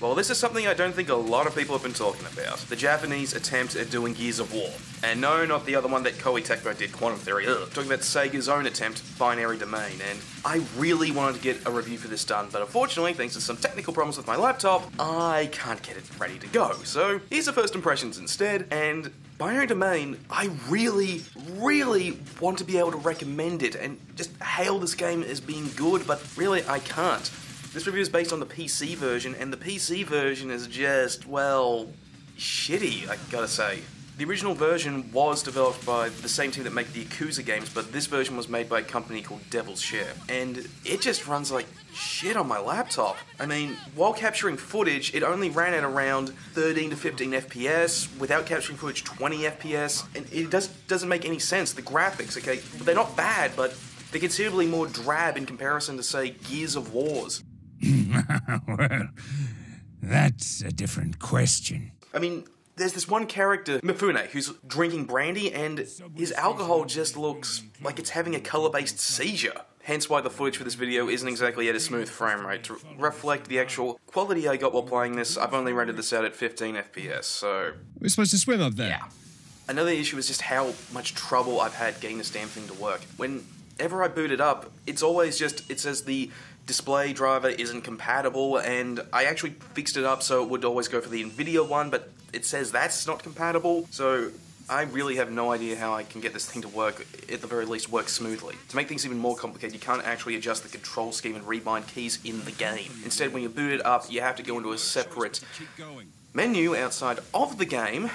Well, this is something I don't think a lot of people have been talking about. The Japanese attempt at doing Gears of War. And no, not the other one that Koei Tecmo did, Quantum Theory. Talking about Sega's own attempt, Binary Domain. And I really wanted to get a review for this done, but unfortunately, thanks to some technical problems with my laptop, I can't get it ready to go. So here's the first impressions instead, and Binary Domain, I really want to be able to recommend it and just hail this game as being good, but really I can't. This review is based on the PC version, and the PC version is just, well, shitty, I gotta say. The original version was developed by the same team that make the Yakuza games, but this version was made by a company called Devil's Share. And it just runs like shit on my laptop. I mean, while capturing footage, it only ran at around 13 to 15 FPS, without capturing footage 20 FPS, and it doesn't make any sense. The graphics, okay, they're not bad, but they're considerably more drab in comparison to, say, Gears of Wars. Well, that's a different question. I mean, there's this one character, Mifune, who's drinking brandy, and his alcohol just looks like it's having a color-based seizure. Hence why the footage for this video isn't exactly at a smooth frame rate. To reflect the actual quality I got while playing this, I've only rendered this out at 15 FPS, so... We're supposed to swim up there. Yeah. Another issue is just how much trouble I've had getting this damn thing to work. Whenever I boot it up, it's always just, it says the display driver isn't compatible, and I actually fixed it up so it would always go for the NVIDIA one, but it says that's not compatible, so I really have no idea how I can get this thing to work, at the very least work smoothly. To make things even more complicated, you can't actually adjust the control scheme and rebind keys in the game. Instead, when you boot it up, you have to go into a separate menu outside of the game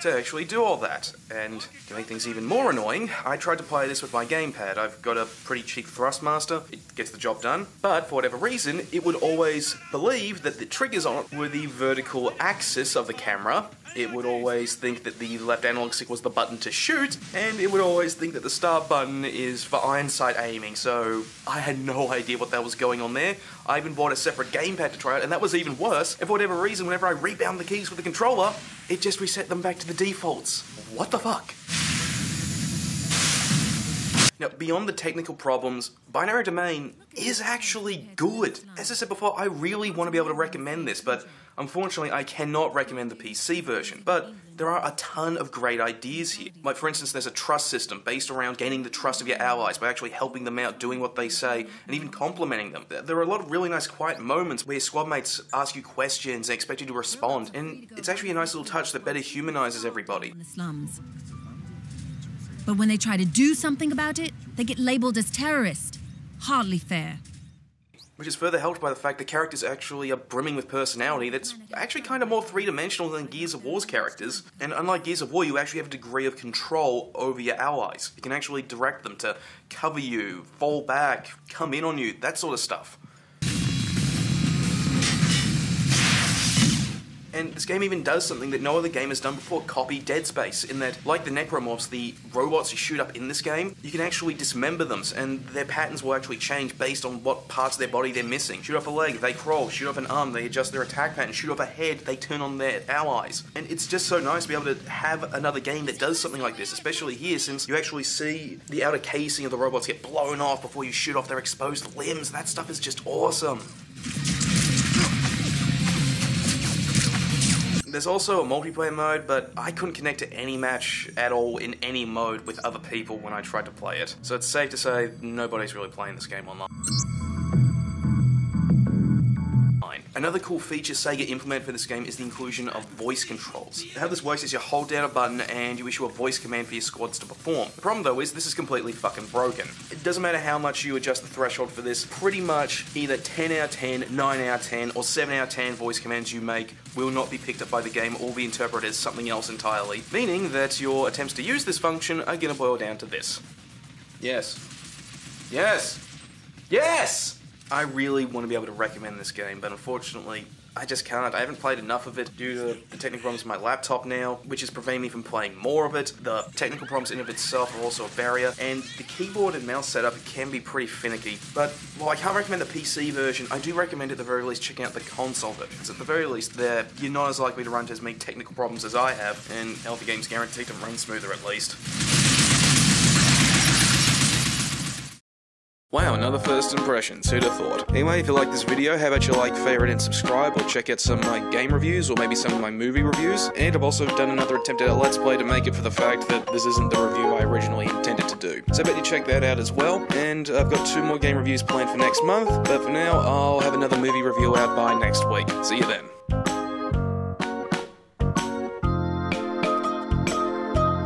to actually do all that. And to make things even more annoying, I tried to play this with my gamepad. I've got a pretty cheap Thrustmaster, it gets the job done, but for whatever reason, it would always believe that the triggers on it were the vertical axis of the camera. It would always think that the left analog stick was the button to shoot, and it would always think that the start button is for iron sight aiming, so I had no idea what that was going on there. I even bought a separate gamepad to try it, and that was even worse. And for whatever reason, whenever I rebound the keys with the controller, it just reset them back to the defaults. What the fuck? Now, beyond the technical problems, Binary Domain is actually good. As I said before, I really want to be able to recommend this, but unfortunately I cannot recommend the PC version. But there are a ton of great ideas here. Like, for instance, there's a trust system based around gaining the trust of your allies by actually helping them out, doing what they say, and even complimenting them. There are a lot of really nice quiet moments where squad mates ask you questions and expect you to respond, and it's actually a nice little touch that better humanizes everybody. In the slums. But when they try to do something about it, they get labeled as terrorists. Hardly fair. Which is further helped by the fact the characters actually are brimming with personality that's actually kind of more three-dimensional than Gears of War's characters. And unlike Gears of War, you actually have a degree of control over your allies. You can actually direct them to cover you, fall back, come in on you, that sort of stuff. And this game even does something that no other game has done before, copy Dead Space, in that, like the necromorphs, the robots you shoot up in this game, you can actually dismember them, and their patterns will actually change based on what parts of their body they're missing. Shoot off a leg, they crawl. Shoot off an arm, they adjust their attack pattern. Shoot off a head, they turn on their allies. And it's just so nice to be able to have another game that does something like this, especially here, since you actually see the outer casing of the robots get blown off before you shoot off their exposed limbs. That stuff is just awesome. There's also a multiplayer mode, but I couldn't connect to any match at all in any mode with other people when I tried to play it. So it's safe to say nobody's really playing this game online. Another cool feature Sega implemented for this game is the inclusion of voice controls. How this works is you hold down a button and you issue a voice command for your squads to perform. The problem though is this is completely fucking broken. It doesn't matter how much you adjust the threshold for this, pretty much either 10 out of 10, 9 out of 10, or 7 out of 10 voice commands you make will not be picked up by the game or be interpreted as something else entirely, meaning that your attempts to use this function are gonna boil down to this. Yes. Yes! Yes! I really want to be able to recommend this game, but unfortunately, I just can't. I haven't played enough of it due to the technical problems with my laptop now, which is preventing me from playing more of it. The technical problems in and of itself are also a barrier, and the keyboard and mouse setup can be pretty finicky. But while I can't recommend the PC version, I do recommend at the very least checking out the console version, because at the very least there, you're not as likely to run into as many technical problems as I have, and the game's guaranteed to run smoother at least. Wow, another first impressions, who'd have thought? Anyway, if you like this video, how about you like, favorite, and subscribe, or check out some of my game reviews, or maybe some of my movie reviews. And I've also done another attempt at a Let's Play to make it for the fact that this isn't the review I originally intended to do. So I bet you check that out as well. And I've got 2 more game reviews planned for next month, but for now, I'll have another movie review out by next week. See you then.